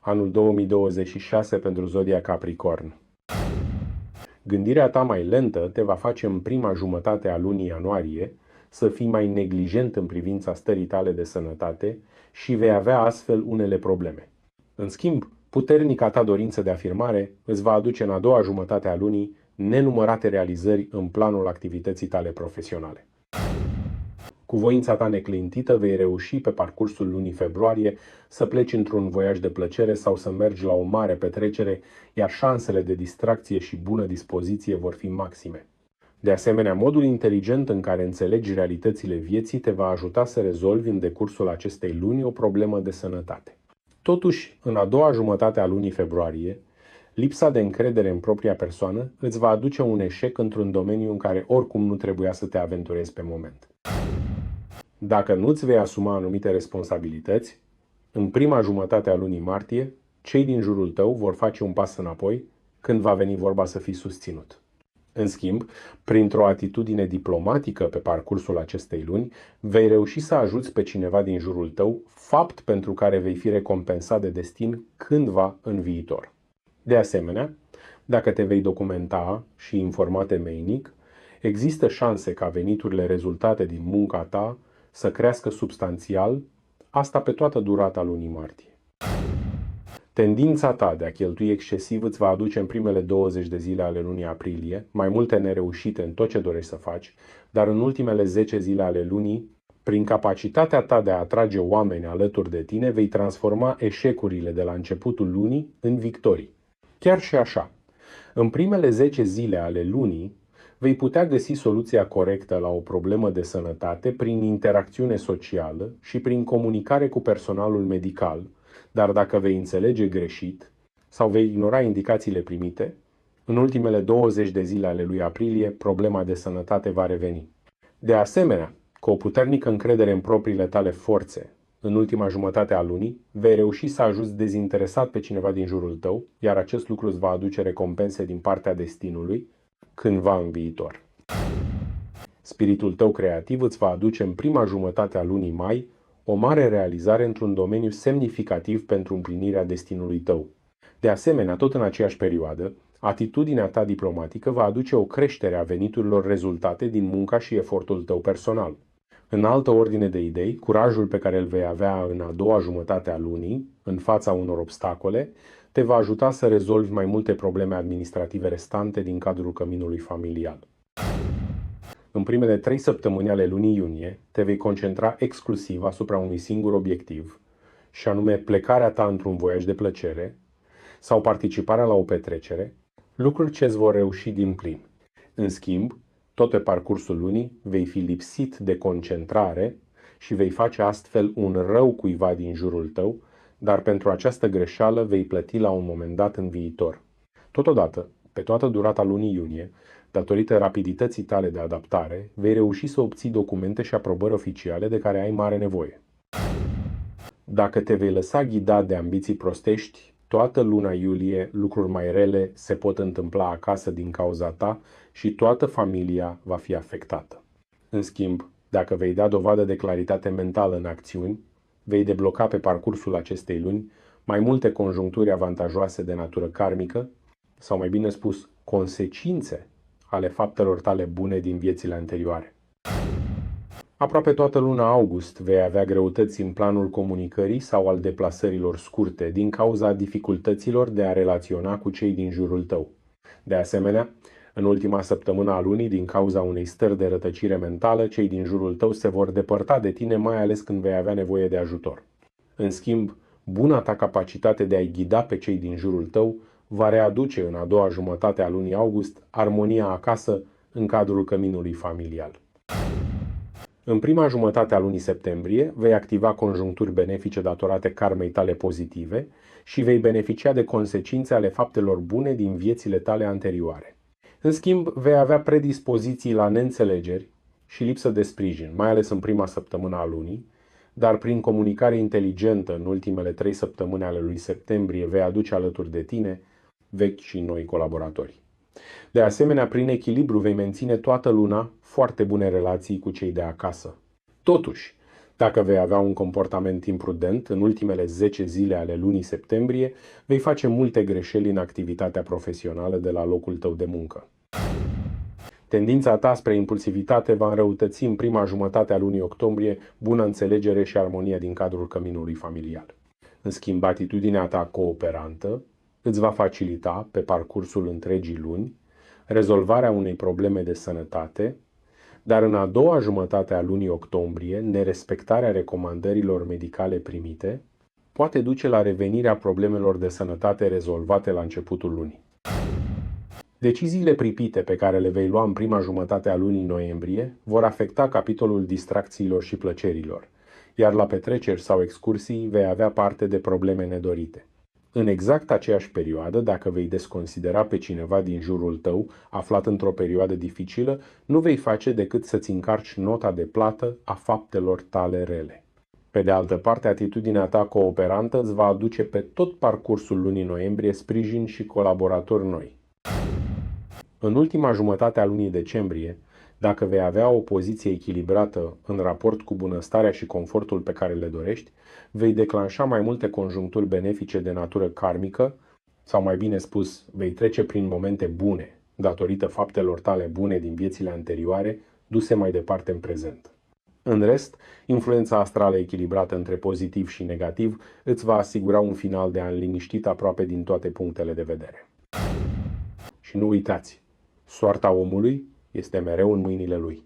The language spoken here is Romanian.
anul 2026 pentru zodia Capricorn. Gândirea ta mai lentă te va face în prima jumătate a lunii ianuarie să fii mai neglijent în privința stării tale de sănătate și vei avea astfel unele probleme. În schimb, puternica ta dorință de afirmare îți va aduce în a doua jumătate a lunii nenumărate realizări în planul activității tale profesionale. Cu voința ta neclintită vei reuși pe parcursul lunii februarie să pleci într-un voiaj de plăcere sau să mergi la o mare petrecere, iar șansele de distracție și bună dispoziție vor fi maxime. De asemenea, modul inteligent în care înțelegi realitățile vieții te va ajuta să rezolvi în decursul acestei luni o problemă de sănătate. Totuși, în a doua jumătate a lunii februarie, lipsa de încredere în propria persoană îți va aduce un eșec într-un domeniu în care oricum nu trebuia să te aventurezi pe moment. Dacă nu-ți vei asuma anumite responsabilități, în prima jumătate a lunii martie, cei din jurul tău vor face un pas înapoi când va veni vorba să fii susținut. În schimb, printr-o atitudine diplomatică pe parcursul acestei luni, vei reuși să ajuți pe cineva din jurul tău, fapt pentru care vei fi recompensat de destin cândva în viitor. De asemenea, dacă te vei documenta și informa temeinic, există șanse ca veniturile rezultate din munca ta să crească substanțial, asta pe toată durata lunii martie. Tendința ta de a cheltui excesiv îți va aduce în primele 20 de zile ale lunii aprilie mai multe nereușite în tot ce dorești să faci, dar în ultimele 10 zile ale lunii, prin capacitatea ta de a atrage oameni alături de tine, vei transforma eșecurile de la începutul lunii în victorii. Chiar și așa, în primele 10 zile ale lunii, vei putea găsi soluția corectă la o problemă de sănătate prin interacțiune socială și prin comunicare cu personalul medical, dar dacă vei înțelege greșit sau vei ignora indicațiile primite, în ultimele 20 de zile ale lui aprilie, problema de sănătate va reveni. De asemenea, cu o puternică încredere în propriile tale forțe, în ultima jumătate a lunii, vei reuși să ajuți dezinteresat pe cineva din jurul tău, iar acest lucru îți va aduce recompense din partea destinului cândva în viitor. Spiritul tău creativ îți va aduce în prima jumătate a lunii mai o mare realizare într-un domeniu semnificativ pentru împlinirea destinului tău. De asemenea, tot în aceeași perioadă, atitudinea ta diplomatică va aduce o creștere a veniturilor rezultate din munca și efortul tău personal. În altă ordine de idei, curajul pe care îl vei avea în a doua jumătate a lunii, în fața unor obstacole, te va ajuta să rezolvi mai multe probleme administrative restante din cadrul căminului familial. În primele 3 săptămâni ale lunii iunie, te vei concentra exclusiv asupra unui singur obiectiv, și anume plecarea ta într-un voiaj de plăcere sau participarea la o petrecere, lucruri ce îți vor reuși din plin. În schimb, tot pe parcursul lunii vei fi lipsit de concentrare și vei face astfel un rău cuiva din jurul tău, dar pentru această greșeală vei plăti la un moment dat în viitor. Totodată, pe toată durata lunii iunie, datorită rapidității tale de adaptare, vei reuși să obții documente și aprobări oficiale de care ai mare nevoie. Dacă te vei lăsa ghidat de ambiții prostești, toată luna iulie lucruri mai rele se pot întâmpla acasă din cauza ta și toată familia va fi afectată. În schimb, dacă vei da dovadă de claritate mentală în acțiuni, vei debloca pe parcursul acestei luni mai multe conjuncturi avantajoase de natură karmică, sau mai bine spus, consecințe ale faptelor tale bune din viețile anterioare. Aproape toată luna august vei avea greutăți în planul comunicării sau al deplasărilor scurte din cauza dificultăților de a relaționa cu cei din jurul tău. De asemenea, în ultima săptămână a lunii, din cauza unei stări de rătăcire mentală, cei din jurul tău se vor depărta de tine, mai ales când vei avea nevoie de ajutor. În schimb, buna ta capacitate de a-i ghida pe cei din jurul tău va readuce în a doua jumătate a lunii august armonia acasă în cadrul căminului familial. În prima jumătate a lunii septembrie vei activa conjuncturi benefice datorate karmei tale pozitive și vei beneficia de consecințe ale faptelor bune din viețile tale anterioare. În schimb, vei avea predispoziții la neînțelegeri și lipsă de sprijin, mai ales în prima săptămână a lunii, dar prin comunicare inteligentă în ultimele 3 săptămâni ale lui septembrie vei aduce alături de tine vechi și noi colaboratori. De asemenea, prin echilibru vei menține toată luna foarte bune relații cu cei de acasă. Totuși, Dacă vei avea un comportament imprudent în ultimele 10 zile ale lunii septembrie, vei face multe greșeli în activitatea profesională de la locul tău de muncă. Tendința ta spre impulsivitate va înrăutăți în prima jumătate a lunii octombrie bună înțelegere și armonie din cadrul căminului familial. În schimb, atitudinea ta cooperantă îți va facilita, pe parcursul întregii luni, rezolvarea unei probleme de sănătate, dar în a doua jumătate a lunii octombrie, nerespectarea recomandărilor medicale primite poate duce la revenirea problemelor de sănătate rezolvate la începutul lunii. Deciziile pripite pe care le vei lua în prima jumătate a lunii noiembrie vor afecta capitolul distracțiilor și plăcerilor, iar la petreceri sau excursii vei avea parte de probleme nedorite. În exact aceeași perioadă, dacă vei desconsidera pe cineva din jurul tău, aflat într-o perioadă dificilă, nu vei face decât să-ți încarci nota de plată a faptelor tale rele. Pe de altă parte, atitudinea ta cooperantă îți va aduce pe tot parcursul lunii noiembrie sprijin și colaboratori noi. În ultima jumătate a lunii decembrie, dacă vei avea o poziție echilibrată în raport cu bunăstarea și confortul pe care le dorești, vei declanșa mai multe conjuncturi benefice de natură karmică, sau mai bine spus, vei trece prin momente bune, datorită faptelor tale bune din viețile anterioare, duse mai departe în prezent. În rest, influența astrală echilibrată între pozitiv și negativ îți va asigura un final de an liniștit aproape din toate punctele de vedere. Și nu uitați, soarta omului este mereu în mâinile lui.